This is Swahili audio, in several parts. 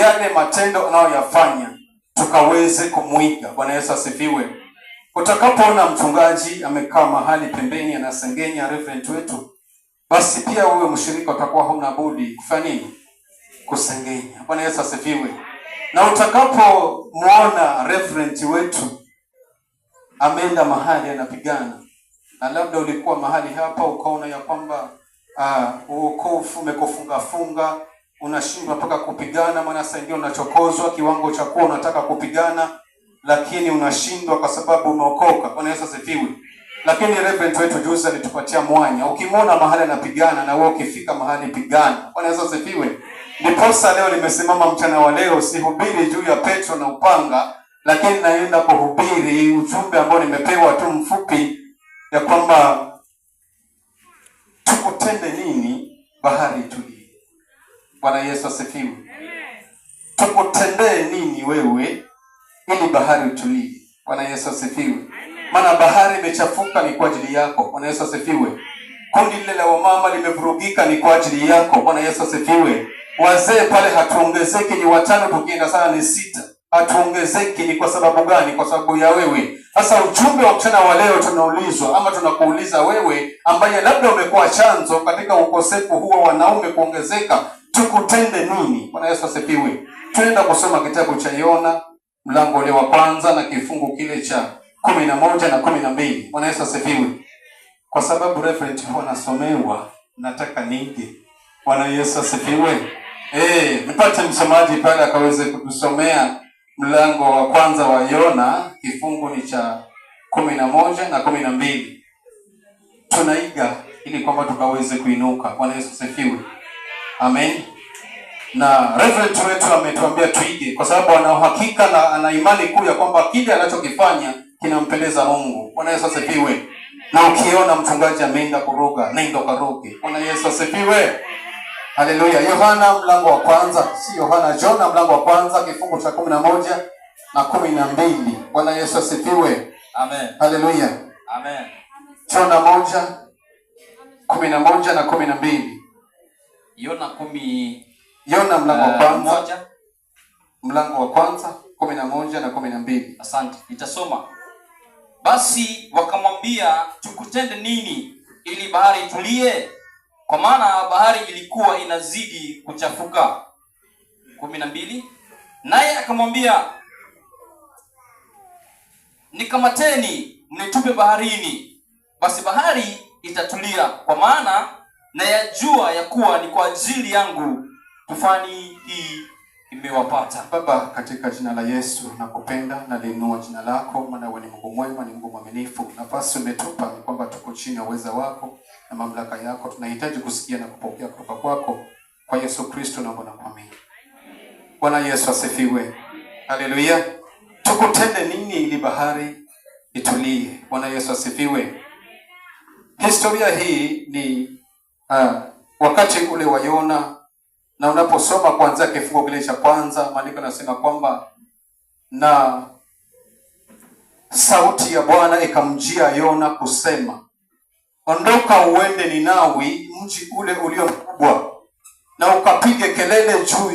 yale matendo anayoyafanya tukaweze kumwiga. Bwana Yesu asifiwe. Utakapoona mchungaji amekaa mahali pembeni anasengenya reverend wetu, basi pia wewe mshirika utakuwa huna budi kufanya nini? Kusengenya. Bwana Yesu asifiwe. Na utakapomuona reverend wetu ameenda mahali anapigana, na labda ulikuwa mahali hapa ukaona ya kwamba uokofu umekufunga unashindwa mpaka kupigana, maana sasa ndio unachokozwa kiwango cha kuwa unataka kupigana lakini unashindwa kwa sababu umeokoka. Bwana Yesu asifiwe. Lakini reverend wetu juzi alitupatia mwanya. Ukimwona mahali anapigana na wewe ukifika mahali pigana. Bwana Yesu asifiwe. Ndiposa leo nimesimama mchana wa leo sihubiri juu ya Petro na upanga, lakini naenda kuhubiri ujumbe ambao nimepewa tu mfupi ya kwamba tukutende nini bahari itulie. Bwana Yesu asifiwe. Tukutendee nini wewe ili bahari itulie. Bwana Yesu asifiwe. Maana bahari imechafuka ni kwa ajili yako. Bwana Yesu asifiwe. Kundi lile la wamama limevurugika ni kwa ajili yako. Bwana Yesu asifiwe. Wazee pale hatuongezeki ni 5, tukienda sana ni 6. Hatuongezeki ni kwa sababu gani? Kwa sababu ya wewe. Sasa ujumbe wa mchana wa leo tunaulizwa ama tunakuuliza wewe ambaye labda umekuwa chanzo katika ukosefu huo wanaume kuongezeka, tukutende nini? Bwana Yesu asifiwe. Tunaenda kusoma kitabu cha Yona mlango ule wa kwanza na kifungu kile cha 11 na 12. Bwana Yesu asifiwe. Kwa sababu reference huwa nasomewa, nataka nije. Bwana Yesu asifiwe. Nipate msomaji pale akaweze kutusomea mlango wa kwanza wa Yona, kifungu ni cha 11 na 12. Tunaiga ili kwamba tukaweze kuinuka. Bwana Yesu asifiwe. Amen. Na reverend wetu ametuambia tuige kwa sababu ana uhakika na ana imani kuu ya kwamba kile anachokifanya kinampendeza Mungu. Bwana Yesu asifiwe. Na ukiona mchungaji ameenda kuroga, nenda karoge. Bwana Yesu asifiwe. Haleluya. Yohana mlango wa kwanza, si Yohana, Jona mlango wa kwanza kifungu cha 11 na 12. Bwana Yesu asifiwe. Amen. Haleluya. Amen. Jona 1:11 na 12. Yona mlango wa kwanza. Mlango wa kwanza 11 na 12. Asante. Nitasoma. Basi wakamwambia, tukutende nini ili bahari itulie? Kwa maana bahari ilikuwa inazidi kuchafuka. 12. Naye akamwambia, nikamateni mnitupe baharini, basi bahari itatulia, kwa maana na yajua ya kuwa ni kwa ajili yangu tufani hii imewapata. Baba, katika jina la Yesu nakupenda na liinua jina lako, maana wewe ni Mungu mwema, ni Mungu mwaminifu. Nafasi umetupa ni kwamba tuko chini ya uweza wako na mamlaka yako. Tunahitaji kusikia na kupokea kutoka kwako. Kwa Yesu Kristo naomba na kuamini. Bwana Yesu asifiwe. Haleluya. Tukutende nini ili bahari itulie? Bwana Yesu asifiwe. Historia hii ni wakati ule wa Yona, na unaposoma kuanzia kifungu kile cha kwanza, maandiko yanasema kwamba na sauti ya Bwana ikamjia Yona kusema, ondoka uende Ninawi, mji ule ulio mkubwa, na ukapige kelele juu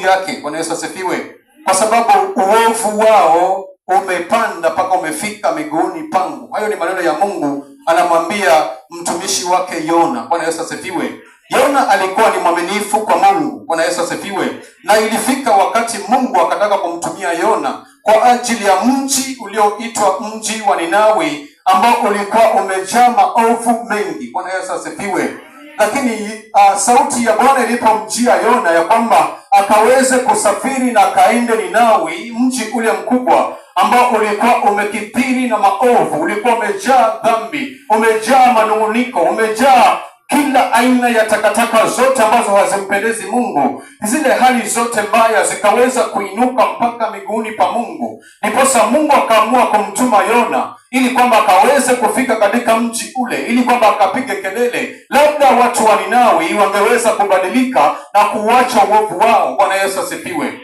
yake. Bwana Yesu asifiwe. Kwa sababu uovu wao umepanda mpaka umefika miguuni pangu. Hayo ni maneno ya Mungu anamwambia mtumishi wake Yona. Bwana Yesu asifiwe. Yona alikuwa ni mwaminifu kwa Mungu. Bwana Yesu asifiwe. Na ilifika wakati Mungu akataka kumtumia Yona kwa ajili ya mji ulioitwa mji wa Ninawi ambao ulikuwa umejaa maovu mengi. Bwana Yesu asifiwe. Lakini sauti ya Bwana ilipomjia Yona ya kwamba akaweze kusafiri na kaende Ninawi, mji ule mkubwa ambao ulikuwa umekithiri na maovu, ulikuwa umejaa dhambi, umejaa manunguniko, umejaa kila aina ya takataka zote ambazo hazimpendezi Mungu. Zile hali zote mbaya zikaweza kuinuka mpaka miguuni pa Mungu. Ndiposa Mungu akaamua kumtuma Yona ili kwamba akaweze kufika katika mji ule, ili kwamba akapige kelele, labda watu wa Ninawi wangeweza kubadilika na kuacha uovu wao. Bwana Yesu asifiwe.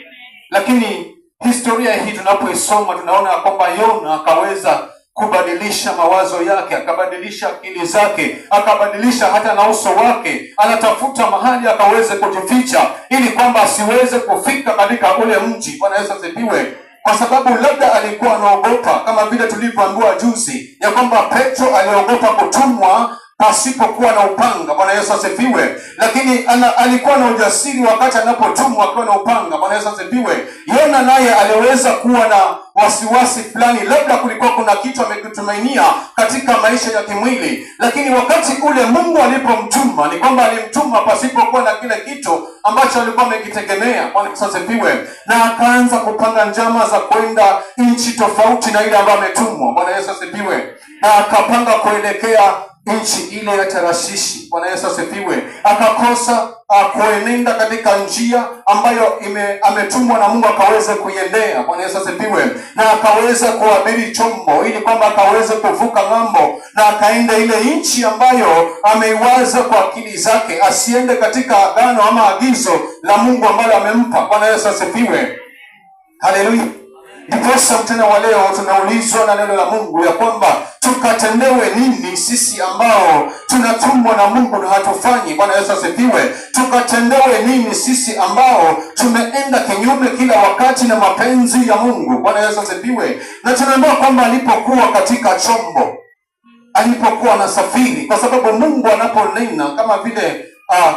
Lakini historia hii tunapoisoma tunaona kwamba Yona akaweza kubadilisha mawazo yake, akabadilisha akili zake, akabadilisha hata na uso wake. Anatafuta mahali akaweze kujificha, ili kwamba asiweze kufika katika ule mji. Bwana Yesu asifiwe. Kwa sababu labda alikuwa anaogopa, kama vile tulivyoambiwa juzi ya kwamba Petro aliogopa kutumwa pasipokuwa na upanga. Bwana Yesu asifiwe. Lakini alikuwa na ujasiri wakati anapotumwa akiwa na upanga. Bwana Yesu asifiwe. Yona naye aliweza kuwa na wasiwasi fulani, labda kulikuwa kuna kitu amekitumainia katika maisha ya kimwili, lakini wakati ule Mungu alipomtuma, ni kwamba alimtuma pasipokuwa na kile kitu ambacho alikuwa amekitegemea. Bwana Yesu asifiwe. Na akaanza kupanga njama za kwenda nchi tofauti na ile ambayo ametumwa. Bwana Yesu asifiwe. Na akapanga kuelekea nchi ile ya Tarashishi. Bwana Yesu asifiwe. Akakosa kuenenda katika njia ambayo ametumwa na Mungu akaweze kuiendea. Bwana Yesu asifiwe. Na akaweza kuabiri chombo ili kwamba akaweze kuvuka ng'ambo, na akaenda ile nchi ambayo ameiwaza kwa akili zake, asiende katika agano ama agizo la Mungu ambalo amempa. Bwana Yesu asifiwe. Haleluya. Ndiposa mtena wa leo tunaulizwa na neno la Mungu ya kwamba tukatendewe nini sisi ambao tunatumwa na Mungu na hatufanyi. Bwana Yesu asifiwe. Tukatendewe nini sisi ambao tumeenda kinyume kila wakati na mapenzi ya Mungu. Bwana Yesu asifiwe. Na tunaambiwa kwamba alipokuwa katika chombo, alipokuwa anasafiri, kwa sababu Mungu anaponena kama vile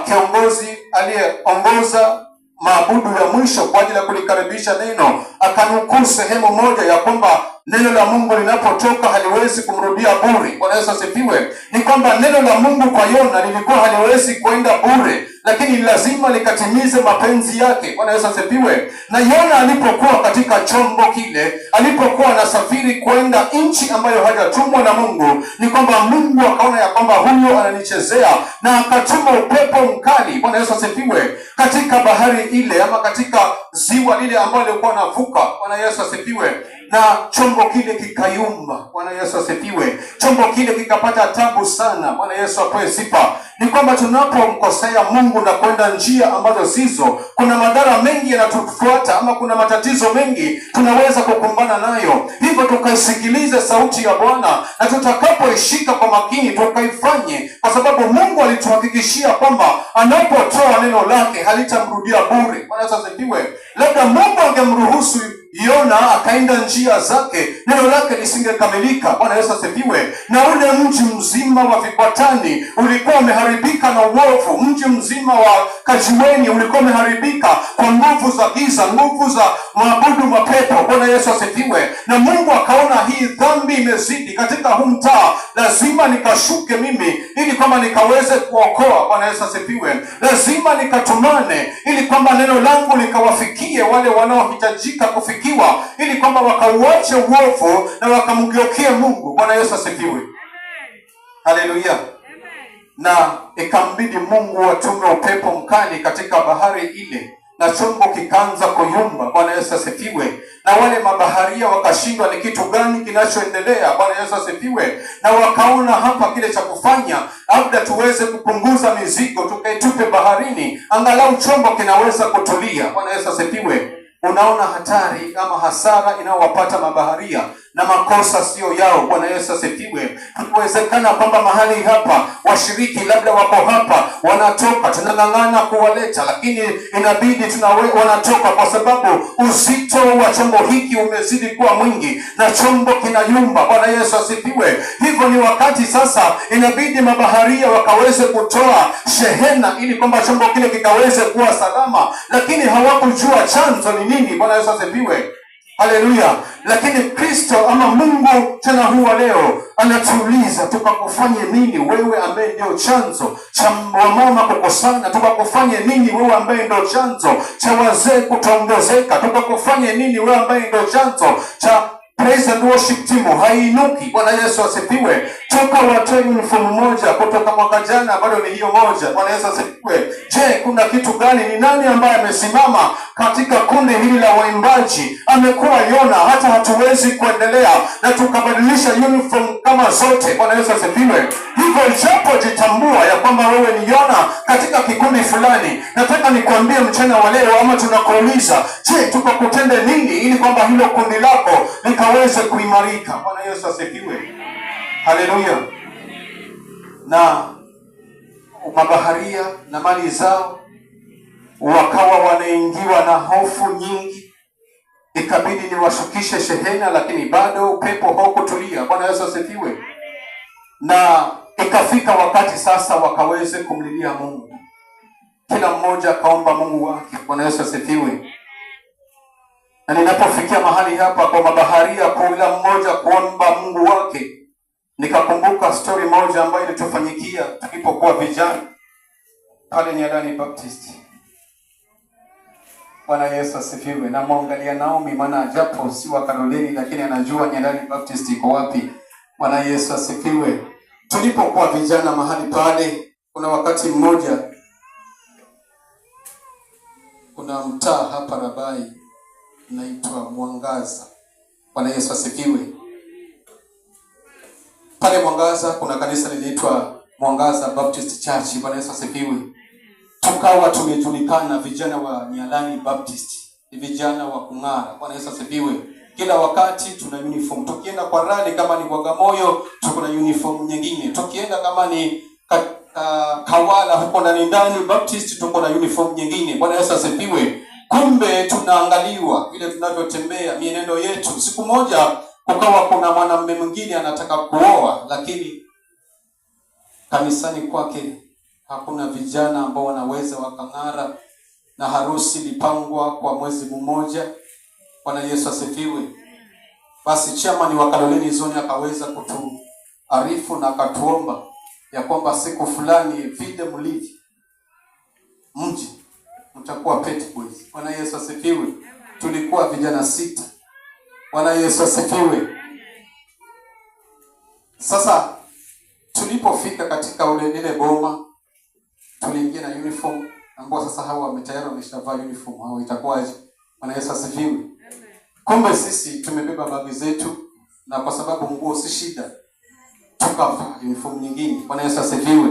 kiongozi aliyeongoza maabudu ya mwisho kwa ajili ya kulikaribisha neno, akanukuu sehemu moja ya kwamba neno la Mungu linapotoka haliwezi kumrudia bure. Bwana Yesu asifiwe. Ni kwamba neno la Mungu kwa Yona lilikuwa haliwezi kwenda bure, lakini lazima likatimize mapenzi yake. Bwana Yesu asifiwe. Na Yona alipokuwa katika chombo kile, alipokuwa anasafiri kwenda nchi ambayo hajatumwa na Mungu, ni kwamba Mungu akaona ya kwamba huyo ananichezea, na akatuma upepo mkali. Bwana Yesu asifiwe. Katika bahari ile ama katika ziwa lile ambalo lilikuwa navuka. Bwana Yesu asifiwe. Na chombo kile kikayumba. Bwana Yesu asifiwe. Chombo kile kikapata tabu sana. Bwana Yesu apewe sifa. Ni kwamba tunapomkosea Mungu na kwenda njia ambazo sizo, kuna madhara mengi yanatufuata, ama kuna matatizo mengi tunaweza kukumbana nayo. Hivyo tukaisikilize sauti ya Bwana, na tutakapoishika kwa makini tukaifanye, kwa sababu Mungu alituhakikishia kwamba anapotoa neno lake halitamrudia bure. Bwana Yesu asifiwe. Labda Mungu angemruhusu Yona akaenda njia zake, neno lake lisingekamilika. Bwana Yesu asifiwe. Na ule mji mzima wa Vikwatani ulikuwa umeharibika na uovu. Mji mzima wa Kajiweni ulikuwa umeharibika kwa nguvu za giza, nguvu za maabudu mapepo. Bwana Yesu asifiwe. Na Mungu akaona hii dhambi imezidi katika huu mtaa, lazima nikashuke mimi ili kwamba nikaweze kuokoa. Bwana Yesu asifiwe. Lazima nikatumane ili kwamba neno langu likawafikie wale wanaohitajika kufikiwa, ili kwamba wakauache uovu na wakamgeukie Mungu. Bwana Yesu asifiwe. Haleluya. Na ikambidi Mungu atume upepo mkali katika bahari ile, na chombo kikaanza kuyumba. Bwana Yesu asifiwe. Na wale mabaharia wakashindwa ni kitu gani kinachoendelea. Bwana Yesu asifiwe. Na wakaona hapa kile cha kufanya, labda tuweze kupunguza mizigo tukaitupe baharini, angalau chombo kinaweza kutulia. Bwana Yesu asifiwe. Unaona hatari ama hasara inayowapata mabaharia, na makosa sio yao. Bwana Yesu asifiwe. Inawezekana kwamba mahali hapa washiriki labda wako hapa, wanatoka, tunang'ang'ana kuwaleta, lakini inabidi wanatoka kwa sababu uzito wa chombo hiki umezidi kuwa mwingi na chombo kinayumba. Bwana Yesu asifiwe. Hivyo ni wakati sasa inabidi mabaharia wakaweze kutoa shehena ili kwamba chombo kile kikaweze kuwa salama, lakini hawakujua chanzo ni nini. Bwana Yesu asifiwe. Haleluya. Lakini Kristo ama Mungu tena huwa leo anatuuliza tukakufanye nini wewe ambaye ndio chanzo cha wamama kukosana? Tukakufanye nini wewe ambaye ndio chanzo cha wazee kutoongezeka? Tukakufanye nini wewe ambaye ndio chanzo cha praise and worship team hainuki? Bwana Yesu asifiwe. Toka watoe uniform moja kutoka mwaka jana bado ni hiyo moja. Bwana Yesu asifiwe. Je, kuna kitu gani? Ni nani ambaye amesimama katika kundi hili la waimbaji amekuwa Yona, hata hatuwezi kuendelea na tukabadilisha uniform kama zote. Bwana Yesu asifiwe. Hivyo japo jitambua ya kwamba wewe ni Yona katika kikundi fulani, nataka nikuambie mchana wa leo, ama tunakuuliza, je, tukakutende nini ili kwamba hilo kundi lako likaweze kuimarika? Bwana Yesu asifiwe. Haleluya. Na mabaharia na mali zao wakawa wanaingiwa na hofu nyingi, ikabidi niwashukishe shehena, lakini bado upepo haukutulia. Bwana Yesu asifiwe. Na ikafika wakati sasa wakaweze kumlilia Mungu, kila mmoja akaomba Mungu wake. Bwana Yesu asifiwe. Na ninapofikia mahali hapa kwa mabaharia, kwa kila mmoja kuomba Mungu wake, nikakumbuka story moja ambayo ilitufanyikia tulipokuwa vijana pale Nyalani Baptist. Bwana Yesu asifiwe. Na muangalia Naomi, maana japo si wa Kaloleni lakini anajua Nyalani Baptist iko wapi. Bwana Yesu asifiwe. Tulipokuwa vijana mahali pale, kuna wakati mmoja, kuna mtaa hapa Rabai unaitwa Mwangaza. Bwana Yesu asifiwe. Pale Mwangaza kuna kanisa linaitwa Mwangaza Baptist Church. Bwana Yesu asifiwe. Tukawa tumejulikana vijana wa Nyalani Baptist, ni vijana wa kung'ara. Bwana Yesu asifiwe. Kila wakati tuna uniform. Tukienda kwa rally kama ni Bagamoyo, tuko na uniform nyingine. Tukienda kama ni Kawala huko ndani Baptist, tuko na uniform nyingine. Bwana Yesu asifiwe. Kumbe tunaangaliwa vile tunavyotembea, mienendo yetu. Siku moja kukawa kuna mwanamume mwingine anataka kuoa, lakini kanisani kwake hakuna vijana ambao wanaweza wakang'ara, na harusi ilipangwa kwa mwezi mmoja. Bwana Yesu asifiwe. Basi chairman wa Kaloleni Zone akaweza kutuarifu na akatuomba ya kwamba siku fulani vile mlivyo mji mtakuwa pet boys. Bwana Yesu asifiwe. Tulikuwa vijana 6. Bwana Yesu asifiwe. Sasa tulipofika katika ile boma, tuliingia na uniform ambao sasa hawa tayari wameshavaa uniform, hao itakuwaje? Bwana Yesu asifiwe. Kumbe sisi tumebeba bagi zetu, na kwa sababu nguo si shida, tukavaa uniform nyingine. Bwana Yesu asifiwe.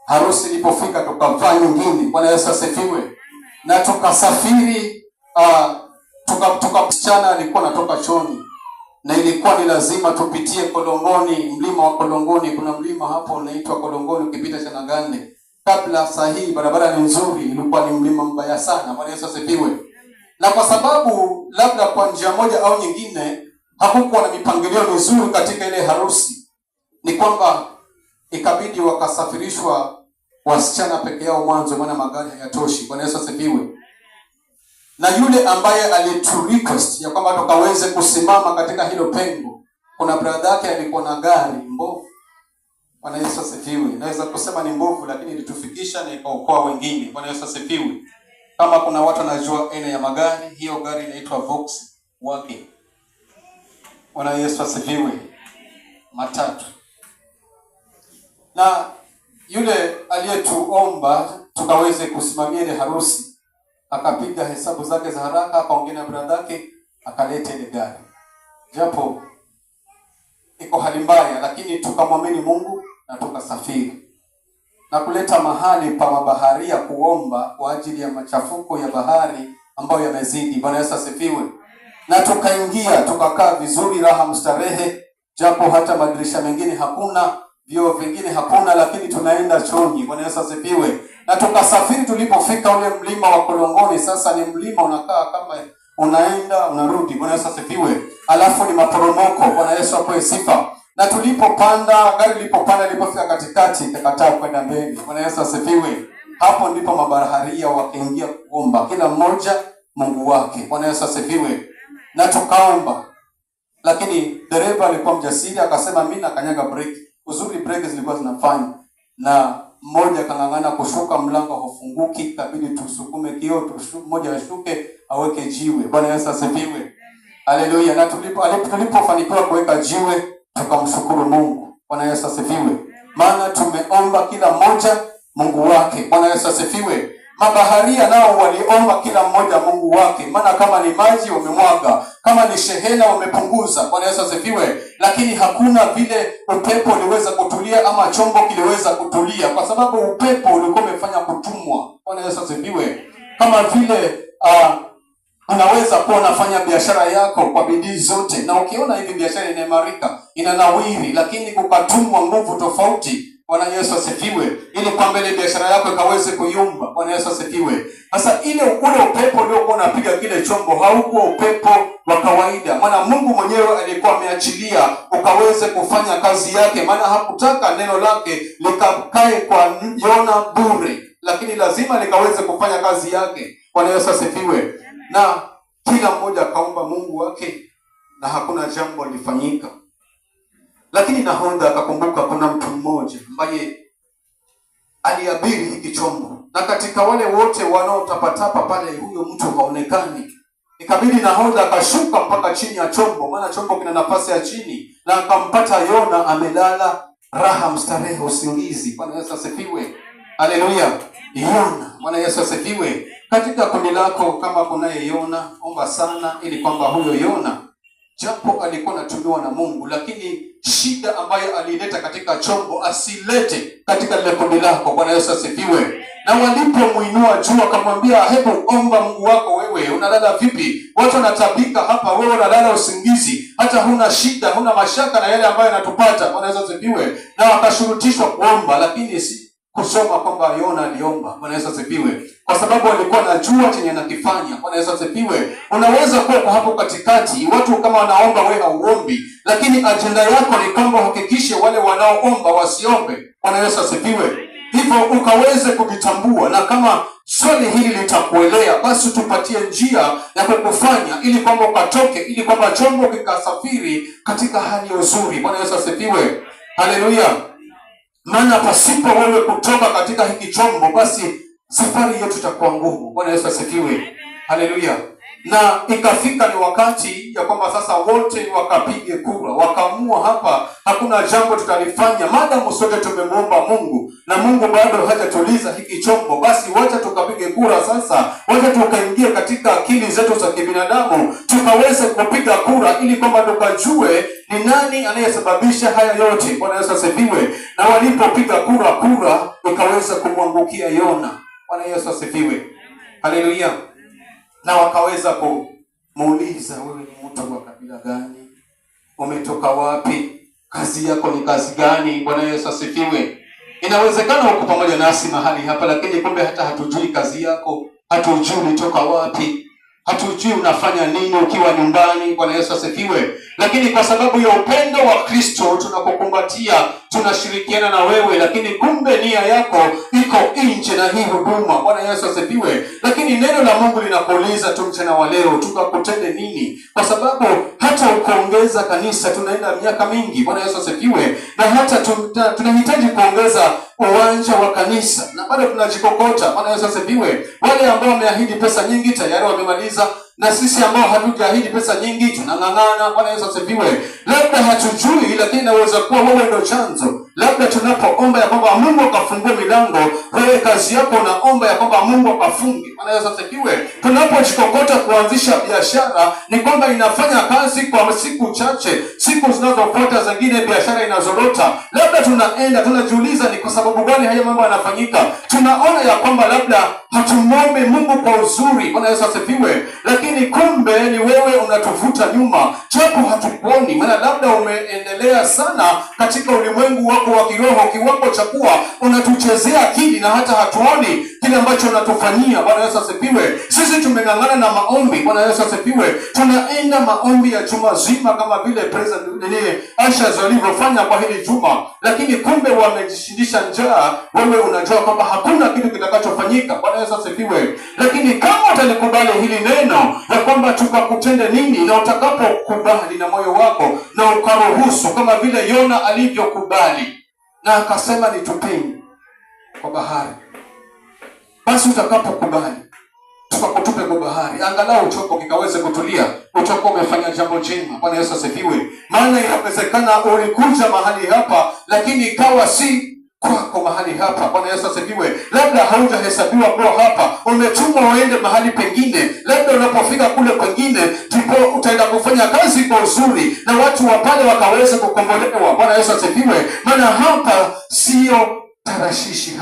Harusi ilipofika tukavaa nyingine. Bwana Yesu asifiwe. Na tukasafiri, msichana alikuwa anatoka Choni, na ilikuwa ni lazima tupitie Kolongoni, mlima wa Kolongoni. Kuna mlima hapo unaitwa Kolongoni ukipita Chanagande. Kabla sahihi barabara ni nzuri, ilikuwa ni mlima mbaya sana. Bwana Yesu asifiwe. Na kwa sababu labda kwa njia moja au nyingine hakukuwa na mipangilio mizuri katika ile harusi, ni kwamba ikabidi wakasafirishwa wasichana peke yao mwanzo, maana magari hayatoshi. Bwana Yesu asifiwe. Na yule ambaye alitu request ya kwamba tukaweze kusimama katika hilo pengo, kuna brother yake alikuwa na gari mbovu. Bwana Yesu asifiwe. Naweza kusema ni mbovu, lakini ilitufikisha na ikaokoa wengine. Bwana Yesu asifiwe. Kama kuna watu wanajua aina ya magari, hiyo gari inaitwa Volkswagen. Bwana Yesu asifiwe. Matatu. Na yule aliyetuomba tukaweze kusimamia ile harusi, akapiga hesabu zake za haraka, akaongea na brother yake, akaleta ile gari. Japo iko hali mbaya, lakini tukamwamini Mungu na tukasafiri na kuleta mahali pa mabaharia kuomba kwa ajili ya machafuko ya bahari ambayo yamezidi. Bwana Yesu asifiwe. Na tukaingia tukakaa vizuri, raha mstarehe, japo hata madirisha mengine hakuna, vioo vingine hakuna, lakini tunaenda Chonyi. Bwana Yesu asifiwe. Na tukasafiri, tulipofika ule mlima wa Kolongoni, sasa ni mlima unakaa kama unaenda unarudi. Bwana Yesu asifiwe. Alafu ni maporomoko. Bwana Yesu apewe sifa. Na tulipopanda, gari lilipofika katikati, ikakataa kwenda mbele. Bwana Yesu asifiwe. Hapo ndipo mabaharia wakaingia kuomba, kila mmoja Mungu wake. Bwana Yesu asifiwe. Na tukaomba, lakini dereva alikuwa mjasiri, akasema mimi nakanyaga breki. Uzuri breki zilikuwa zinafanya, na mmoja kangangana kushuka, mlango haufunguki, ikabidi tusukume kioo, mmoja ashuke aweke jiwe. Bwana Yesu asifiwe. Haleluya. Na tulipofanikiwa kuweka jiwe, tukamshukuru Mungu. Bwana Yesu asifiwe. Maana tumeomba kila mmoja Mungu wake. Bwana Yesu asifiwe. Mabaharia nao waliomba kila mmoja Mungu wake, maana kama ni maji wamemwaga, kama ni shehena wamepunguza. Bwana Yesu asifiwe. Lakini hakuna vile upepo uliweza kutulia ama chombo kiliweza kutulia, kwa sababu upepo ulikuwa umefanya kutumwa. Bwana Yesu asifiwe. Kama vile unaweza kuwa unafanya biashara yako kwa bidii zote, na ukiona hivi biashara inaimarika, inanawiri, lakini kukatumwa nguvu tofauti. Bwana Yesu asifiwe, ili kwamba ile biashara yako ikaweze kuyumba. Bwana Yesu asifiwe. Sasa ule upepo uliokuwa unapiga kile chombo haukuwa upepo wa kawaida, maana Mungu mwenyewe alikuwa ameachilia ukaweze kufanya kazi yake, maana hakutaka neno lake likakae kwa Yona bure, lakini lazima likaweze kufanya kazi yake. Bwana Yesu asifiwe. Na kila mmoja akaomba Mungu wake na hakuna jambo lifanyika. Lakini nahodha akakumbuka kuna mtu mmoja ambaye aliabiri hiki chombo, na katika wale wote wanaotapatapa pale huyo mtu haonekani. Ikabidi nahodha akashuka mpaka chini ya chombo, maana chombo kina nafasi ya chini, na akampata Yona amelala raha mstarehe, usingizi. Bwana Yesu asifiwe. Haleluya. Yona, Bwana Yesu asifiwe. Katika kundi lako kama kunaye Yona, omba sana ili kwamba huyo Yona, japo alikuwa anatumiwa na Mungu, lakini shida ambayo alileta katika chombo asilete katika lile kundi lako. Bwana Yesu asifiwe. Na walipomuinua juu akamwambia, hebu omba Mungu wako. Wewe unalala vipi? Watu wanatabika hapa, wewe unalala usingizi, hata huna shida, huna mashaka na yale ambayo yanatupata. Bwana Yesu asifiwe. Na wakashurutishwa kuomba, lakini si kusoma kwamba Yona aliomba. Bwana Yesu asifiwe. Kwa sababu alikuwa anajua chenye anakifanya. Bwana Yesu asifiwe. Unaweza kuwa kwa hapo katikati, watu kama wanaomba wewe hauombi, lakini ajenda yako ni kwamba uhakikishe wale wanaoomba wasiombe. Bwana Yesu asifiwe. Hivyo ukaweze kujitambua, na kama swali hili litakuelea, basi tupatie njia ya kukufanya ili kwamba ukatoke, ili kwamba chombo kikasafiri katika hali ya uzuri. Bwana Yesu asifiwe. Haleluya. Maana pasipo wewe kutoka katika hiki chombo, basi safari yetu itakuwa ngumu. Bwana Yesu asifiwe. Haleluya. Na ikafika ni wakati ya kwamba sasa wote wakapige kura, wakaamua hapa hakuna jambo tutalifanya maadamu sote tumemwomba Mungu na Mungu bado hajatuliza hiki chombo. Basi wacha tukapige kura sasa, wacha tukaingie katika akili zetu za kibinadamu, tukaweze kupiga kura ili kwamba tukajue ni nani anayesababisha haya yote. Bwana Yesu asifiwe. Na walipopiga kura ikaweza kumwangukia Yona. Bwana Yesu asifiwe. Haleluya. Na wakaweza kumuuliza, wewe ni mtu wa kabila gani? Umetoka wapi? Kazi yako ni kazi gani? Bwana Yesu asifiwe. Inawezekana uko pamoja nasi mahali hapa, lakini kumbe hata hatujui kazi yako, hatujui ulitoka wapi, hatujui unafanya nini ukiwa nyumbani. Bwana Yesu asifiwe. Lakini kwa sababu ya upendo wa Kristo tunakukumbatia, tunashirikiana na wewe, lakini kumbe nia yako iko nje na hii huduma. Bwana Yesu asifiwe. Lakini neno la Mungu linakuuliza tu mchana wa leo, tukakutende nini? Kwa sababu hata ukaongeza kanisa, tunaenda miaka mingi. Bwana Yesu asifiwe. Na hata tunahitaji kuongeza uwanja wa kanisa, na bado tunajikokota. Bwana Yesu asifiwe. Wale ambao wameahidi pesa nyingi tayari wamemaliza, na sisi ambao hatujaahidi pesa nyingi tunang'ang'ana. Bwana Yesu asifiwe. Labda hatujui, lakini inaweza kuwa wewe ndio chanzo. Labda tunapoomba ya kwamba Mungu akafungue milango, wewe kazi yako unaomba ya kwamba Mungu akafunge. Bwana Yesu asifiwe. Tunapojikokota kuanzisha biashara, ni kwamba inafanya kazi kwa siku chache, siku zinazofuata zingine biashara inazorota. Labda tunaenda tunajiuliza ni kwa sababu gani haya mambo yanafanyika. Tunaona ya kwamba labda hatumwombe Mungu kwa uzuri. Bwana Yesu asifiwe. Lakini kumbe ni wewe unatuvuta nyuma, japo hatukuoni. Maana labda umeendelea sana katika ulimwengu wako wa kiroho, kiwango cha kuwa unatuchezea akili na hata hatuoni kile ambacho unatufanyia. Bwana Yesu asifiwe. Sisi tumeng'ang'ana na maombi. Bwana Yesu asifiwe. Tunaenda maombi ya juma zima kama vile President Asha walivyofanya kwa hili juma, lakini kumbe wamejishindisha njaa. Wewe unajua kwamba hakuna kitu kitakachofanyika. Bwana Yesu asifiwe. Lakini kama utalikubali hili neno ya kwamba tukakutende nini, na utakapokubali na moyo wako na ukaruhusu kama vile Yona alivyokubali na akasema nitupeni kwa bahari, basi utakapokubali tukakutupe kwa bahari, angalau chombo kikaweze kutulia, utakuwa umefanya jambo jema. Bwana Yesu asifiwe. Maana inawezekana ulikuja mahali hapa, lakini ikawa si kwako mahali hapa. Bwana Yesu asifiwe. Labda haujahesabiwa kwa hapa, umetumwa uende mahali pengine. Labda unapofika kule kwengine ndipo utaenda kufanya kazi kwa uzuri na watu wa pale wakaweza kukombolewa. Bwana Yesu asifiwe. Maana hapa sio Tarashishi,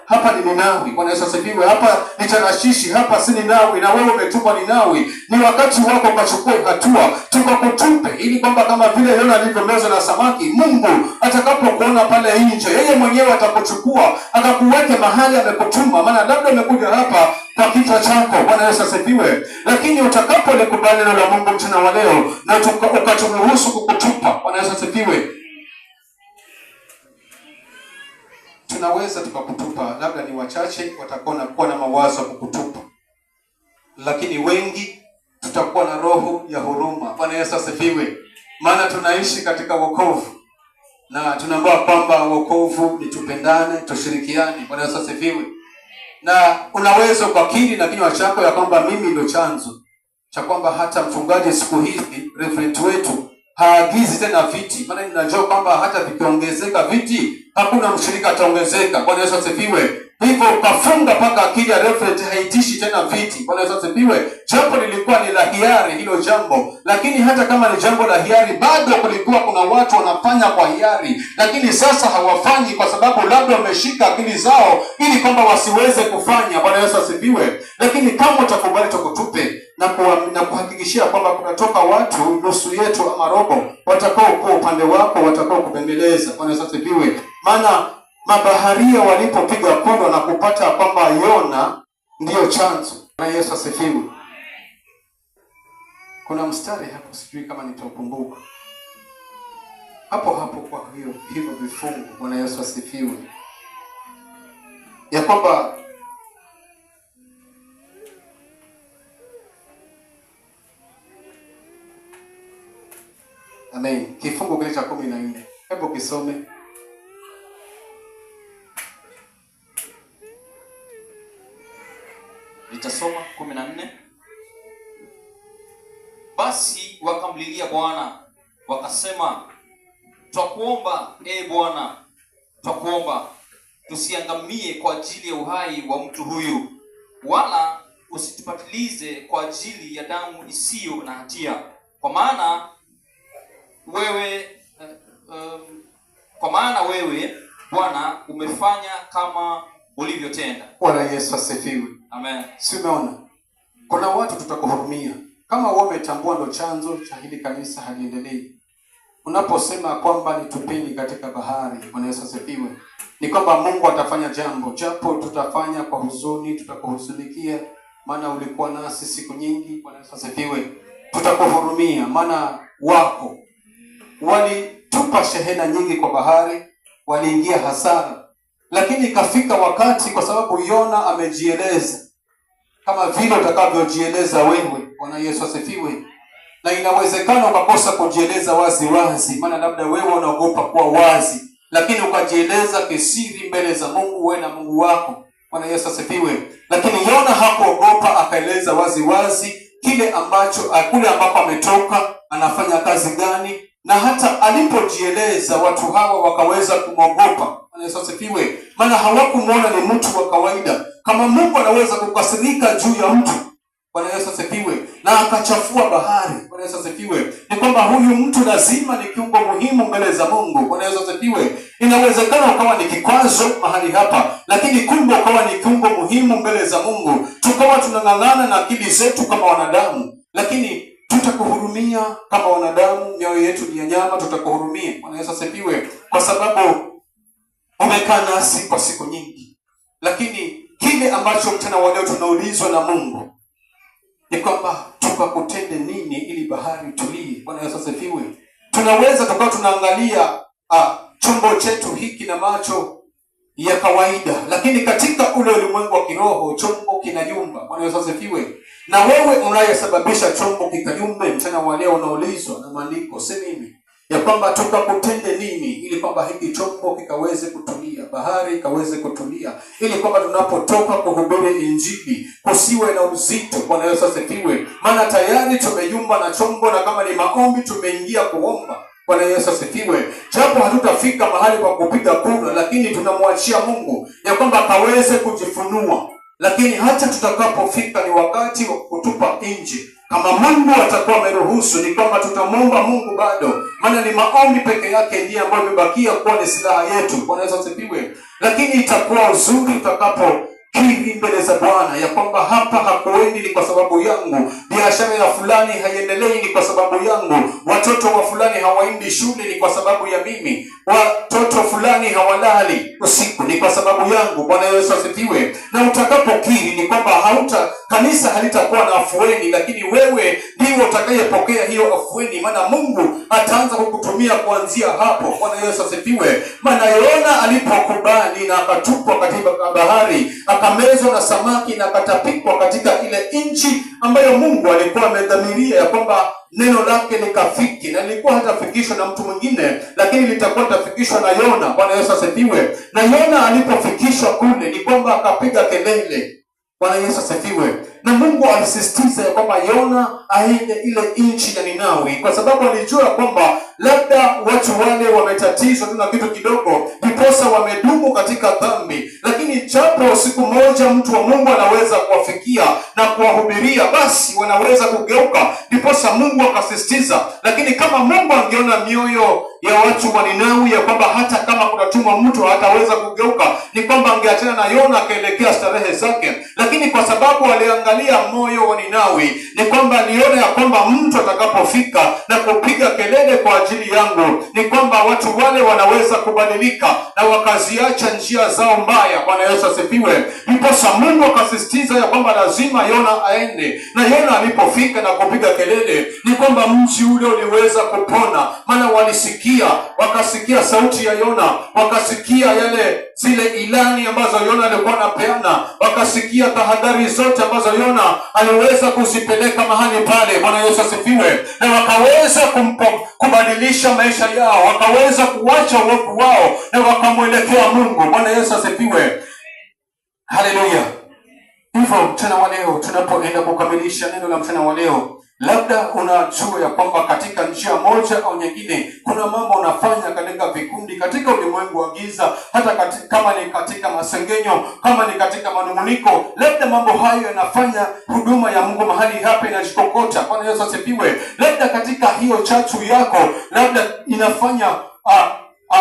hapa ni Ninawi. Bwana Yesu asifiwe. Hapa ni Tarashishi, hapa si Ninawi, na wewe umetumwa Ninawi. Ni wakati wako ukachukue hatua, tukakutupe, ili kwamba kama vile Yona alivyomezwa na samaki, Mungu atakapokuona pale nje, yeye mwenyewe atakuchukua akakuweke mahali amekutuma. Maana labda umekuja hapa kwa kichwa chako. Bwana Yesu asifiwe. Lakini utakapolikubali neno la Mungu mchana wa leo na ukaturuhusu kukutupa, Bwana Yesu asifiwe, tunaweza tukakutupa. Labda ni wachache watakuwa na mawazo ya kukutupa, lakini wengi tutakuwa na roho ya huruma. Bwana Yesu asifiwe. Maana tunaishi katika wokovu na tunaambiwa kwamba wokovu ni tupendane, tushirikiane. Bwana Yesu asifiwe. Na unaweza ukakiri na kinywa chako ya kwamba mimi ndo chanzo cha kwamba hata mchungaji siku hizi reverend wetu haagizi tena viti. Maana ninajua kwamba hata vikiongezeka viti hakuna mshirika ataongezeka. Bwana Yesu asifiwe. Hivyo ukafunga mpaka akili ya reverend haitishi tena viti. Bwana Yesu asifiwe. Jambo lilikuwa ni la hiari hilo jambo, lakini hata kama ni jambo la hiari, bado kulikuwa kuna watu wanafanya kwa hiari, lakini sasa hawafanyi kwa sababu labda wameshika akili zao ili kwamba wasiweze kufanya. Bwana Yesu asifiwe. Lakini kama utakubali tukutupe na kuhakikishia kwamba kunatoka watu nusu yetu ama robo watakao kuwa upande wako, watakao kubembeleza. Bwana Yesu asifiwe. Maana mabaharia walipopiga kura na kupata kwamba Yona ndiyo chanzo. Bwana Yesu asifiwe. Kuna mstari hapo, sijui kama nitakumbuka hapo kwa hivyo vifungu. Bwana Yesu asifiwe. Ya kwamba amen, kifungu kile cha 14. Hebu kisome. Nitasoma 14. Basi wakamlilia Bwana wakasema, twakuomba Bwana, twakuomba tusiangamie kwa ajili ya uhai wa mtu huyu, wala usitupatilize kwa ajili ya damu isiyo na hatia, kwa maana wewe Bwana umefanya kama ulivyotenda. Bwana Yesu asifiwe. Amen. Si umeona? Kuna watu tutakuhurumia. Kama wewe umetambua ndo chanzo cha hili kanisa haliendelee, unaposema kwamba nitupeni katika bahari, Bwana Yesu asifiwe, ni kwamba Mungu atafanya jambo, japo tutafanya kwa huzuni, tutakuhuzunikia, maana ulikuwa nasi siku nyingi. Bwana Yesu asifiwe. Tutakuhurumia, maana wako walitupa shehena nyingi kwa bahari, waliingia hasara, lakini ikafika wakati, kwa sababu Yona amejieleza kama vile utakavyojieleza wewe. Bwana Yesu asifiwe. Na inawezekana ukakosa kujieleza wazi wazi, maana labda wewe unaogopa kuwa wazi, lakini ukajieleza kisiri mbele za Mungu, wewe na Mungu wako. Bwana Yesu asifiwe. Lakini Yona hakuogopa, akaeleza wazi wazi kile ambacho kule ambako ametoka, anafanya kazi gani, na hata alipojieleza watu hawa wakaweza kumwogopa. Bwana Yesu asifiwe. Maana hawakumuona ni mtu wa kawaida. Kama Mungu anaweza kukasirika juu ya mtu, Bwana Yesu asifiwe, na akachafua bahari, Bwana Yesu asifiwe, ni kwamba huyu mtu lazima ni kiungo muhimu mbele za Mungu. Bwana Yesu asifiwe. Inawezekana ukawa ni kikwazo mahali hapa, lakini kumbe ukawa ni kiungo muhimu mbele za Mungu. Tukawa tunang'ang'ana na akili zetu kama wanadamu, lakini tutakuhurumia kama wanadamu. Mioyo yetu ni ya nyama, tutakuhurumia. Bwana Yesu asifiwe, kwa sababu umekaa nasi kwa siku nyingi. Lakini kile ambacho mchana wa leo tunaulizwa na Mungu ni kwamba tukakutende nini ili bahari tulie. Bwana Yesu asifiwe. Tunaweza tukawa tunaangalia chombo chetu hiki na macho ya kawaida, lakini katika ule ulimwengu wa kiroho chombo kinayumba. Bwana Yesu asifiwe. Na wewe unayesababisha chombo kikayumbe, mchana wa leo unaulizwa na maandiko, si mimi, ya kwamba tukakutende nini ili kwamba hiki chombo kikaweze kutulia, bahari ikaweze kutulia, ili kwamba tunapotoka kuhubiri injili kusiwe na uzito. Bwana Yesu asifiwe. Maana tayari tumeyumba na chombo, na kama ni maombi tumeingia kuomba. Bwana Yesu asifiwe. Japo hatutafika mahali kwa kupiga kura, lakini tunamwachia Mungu ya kwamba akaweze kujifunua. Lakini hata tutakapofika ni wakati wa kutupa nje, kama Mungu atakuwa ameruhusu, ni kwamba tutamwomba Mungu bado, maana ni maombi peke yake ndiye ambayo imebakia kuwa ni silaha yetu. Bwana Yesu asifiwe. Lakini itakuwa uzuri tutakapokiri mbele za Bwana ya kwamba hapa hakuendi ni kwa sababu yangu, biashara ya fulani haiendelei ni kwa sababu yangu, watoto wa fulani hawaendi shule ni kwa sababu ya mimi, watoto fulani hawalali usiku ni kwa sababu yangu. Bwana Yesu asifiwe. Na utakapokiri ni kwamba kanisa halitakuwa na afueni, lakini wewe ndiwe utakayepokea hiyo afueni, maana Mungu ataanza kukutumia kuanzia hapo. Bwana Yesu asifiwe. Maana Yona alipokubali na akatupwa katika bahari, akamezwa na samaki na akatapikwa katika ile nchi ambayo Mungu alikuwa amedhamiria ya kwamba neno lake likafiki, na lilikuwa hatafikishwa na mtu mwingine, lakini litakuwa litafikishwa na Yona. Bwana Yesu asifiwe. Na Yona alipofikishwa kule ni kwamba akapiga kelele. Bwana Yesu asifiwe. Na Mungu alisisitiza ya kwamba Yona aende ile nchi ya Ninawi, kwa sababu alijua kwamba labda watu wale wametatizwa tu na kitu kidogo, ndiposa wamedumu katika dhambi. Lakini japo siku moja mtu wa Mungu anaweza kuwafikia na kuwahubiria, basi wanaweza kugeuka, ndiposa Mungu akasisitiza. Lakini kama Mungu angeona mioyo ya watu wa Ninawi ya kwamba hata kama kunatumwa mtu hataweza kugeuka, ni kwamba angeachana na Yona akaelekea starehe zake. Lakini kwa sababu aliangalia moyo wa Ninawi, ni kwamba aliona ya kwamba mtu atakapofika na kupiga kelele kwa ajili yangu, ni kwamba watu wale wanaweza kubadilika na wakaziacha njia zao mbaya. Bwana Yesu asifiwe. Ndiposa Mungu akasisitiza ya kwamba lazima Yona aende. Na Yona alipofika na kupiga kelele, ni kwamba mji ule uliweza kupona, maana wakasikia sauti ya Yona, wakasikia zile ilani ambazo Yona alikuwa anapeana, wakasikia tahadhari zote ambazo Yona aliweza kuzipeleka mahali pale. Bwana Yesu asifiwe. Na wakaweza kubadilisha maisha yao, wakaweza kuacha uovu wao na wakamwelekea Mungu. Bwana Yesu asifiwe. Haleluya. Hivyo mchana wa leo tunapoenda kukamilisha neno la mchana wa leo, labda unajua ya kwamba katika njia moja au nyingine kuna mambo unafanya katika vikundi, katika ulimwengu wa giza, hata kama ni katika masengenyo, kama ni katika manunguniko, labda mambo hayo yanafanya huduma ya Mungu mahali hapa inajikokota. Bwana Yesu asifiwe. Labda katika hiyo chachu yako, labda inafanya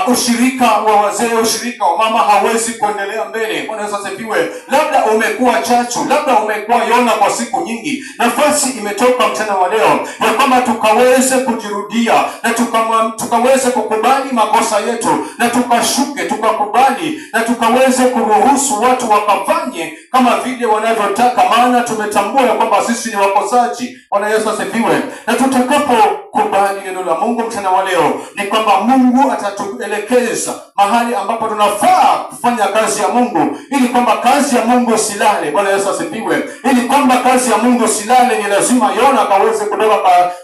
ushirika wa wazee, ushirika wa mama hawezi kuendelea mbele. Bwana Yesu asifiwe. Labda umekuwa chachu, labda umekuwa Yona kwa siku nyingi. Nafasi imetoka mchana wa leo ya kwamba tukaweze kujirudia na tukaweze kukubali makosa yetu, na tukashuke, tukakubali na tukaweze kuruhusu watu wakafanye kama vile wanavyotaka, maana tumetambua ya kwamba sisi ni wakosaji. Bwana Yesu asifiwe. Na tutakapokubali neno la Mungu mchana wa leo, ni kwamba Mungu atatuelekeza mahali ambapo tunafaa kufanya kazi ya Mungu, ili kwamba kazi ya Mungu silale. Bwana Yesu asifiwe. Ili kwamba kazi ya Mungu silale, ni lazima Yona akaweze kutoka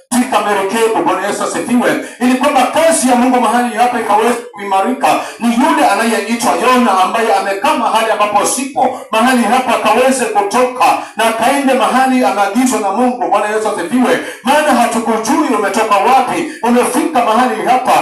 katika merikebu. Bwana Yesu asifiwe. Ili kwamba kazi ya Mungu mahali hapa ikaweze kuimarika, ni yule anayeitwa Yona ambaye amekaa mahali ambapo sipo, mahali hapa akaweze kutoka na akaende mahali ameagizwa na Mungu. Bwana Yesu asifiwe. Maana hatukujui umetoka wapi, umefika mahali hapa,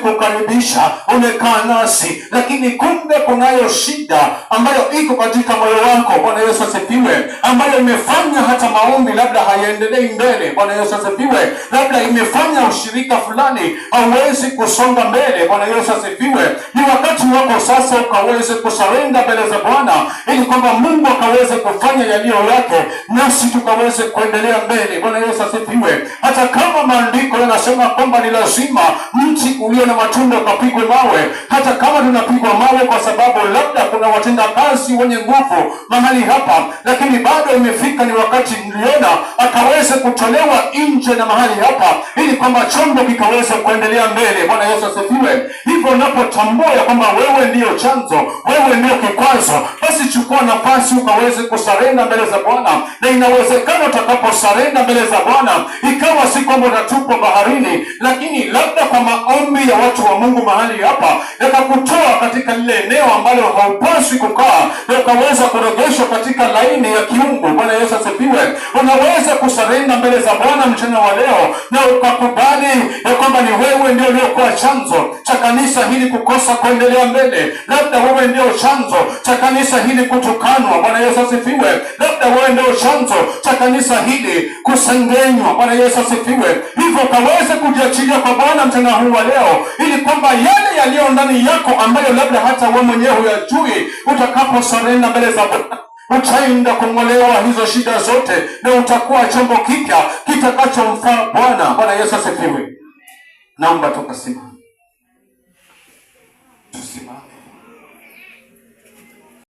tulikukaribisha, umekaa nasi, lakini kumbe kunayo shida ambayo iko katika moyo wako. Bwana Yesu asifiwe. Ambayo imefanya hata maombi labda hayaendelei mbele. Bwana Yesu asifiwe. Labda imefanya ushirika fulani hauwezi kusonga mbele. Bwana Yesu asifiwe. Ni wakati wako sasa ukaweze kusarenda mbele za Bwana, ili kwamba Mungu akaweze kufanya yaliyo yake, nasi tukaweze kuendelea mbele. Bwana Yesu asifiwe. Hata kama maandiko yanasema kwamba ni lazima mti ulio na matunda ukapigwe mawe, hata kama tunapigwa mawe kwa sababu labda kuna watenda kazi wenye nguvu mahali hapa, lakini bado imefika ni wakati Yona akaweze kutolewa nje na mahali hapa, ili kwamba chombo kikaweze kuendelea mbele. Bwana Yesu asifiwe. Hivyo unapotambua ya kwamba wewe ndiyo chanzo, wewe ndiyo kikwazo, basi chukua nafasi ukaweze kusarenda mbele za Bwana. Na inawezekana utakaposarenda mbele za Bwana, ikawa si kwamba utatupwa baharini, lakini labda kwa maombi ya watu wa Mungu mahali hapa yakakutoa katika lile eneo ambalo haupaswi kukaa, na ukaweza kurejeshwa katika laini ya kiungu. Bwana Yesu asifiwe. asifiwe. Unaweza kusarenda mbele za Bwana mchana wa leo na ukakubali ya kwamba ni wewe ndio uliokuwa chanzo cha kanisa hili kukosa kuendelea mbele. Labda wewe ndio chanzo cha kanisa hili kutukanwa. Bwana Yesu asifiwe. Labda wewe ndio chanzo cha kanisa hili kusengenywa. Bwana Yesu asifiwe. Hivyo ukaweze kujiachilia kwa Bwana mchana huu wa leo, ili kwamba yale yaliyo ndani yako ambayo labda hata wewe mwenyewe huyajui, utakaposarenda mbele za Bwana utaenda kung'olewa hizo shida zote na utakuwa chombo kipya kitakachomfaa Bwana. Bwana Yesu asifiwe. Naomba tukasimame.